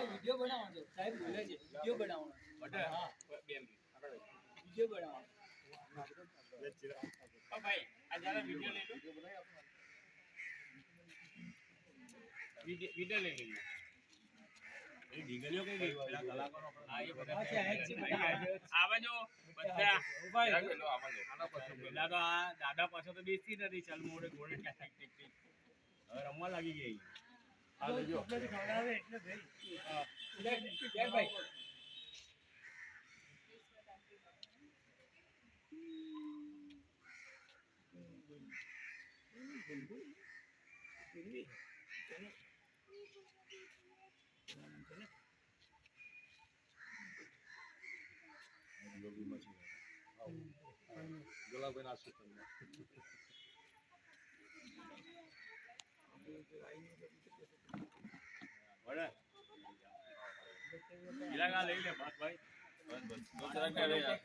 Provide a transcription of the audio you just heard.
video બનાવવાનો સાહેબ બોલે છે વિડિયો બનાવવાનો હા વિડિયો બનાવવાનો ભાઈ આ જરા વિડિયો લઈ લો વિડિયો લઈ લો એ ડીગલીઓ કઈ ગઈ પેલા કલાકારો હા એ બધા આવે જો બધા ભાઈ આના પછી પેલા તો આ દાદા પાસે તો બેસતી નથી ચાલ મોડે ઘોડે ટેક હવે રમવા લાગી ગઈ આ લેજો એટલે ખવડાવે એટલે ભાઈ હા લે ભાઈ ગુલાબભાઈ ના સૂચન વડા ઇલાકા લઈ લે બસ ભાઈ બસ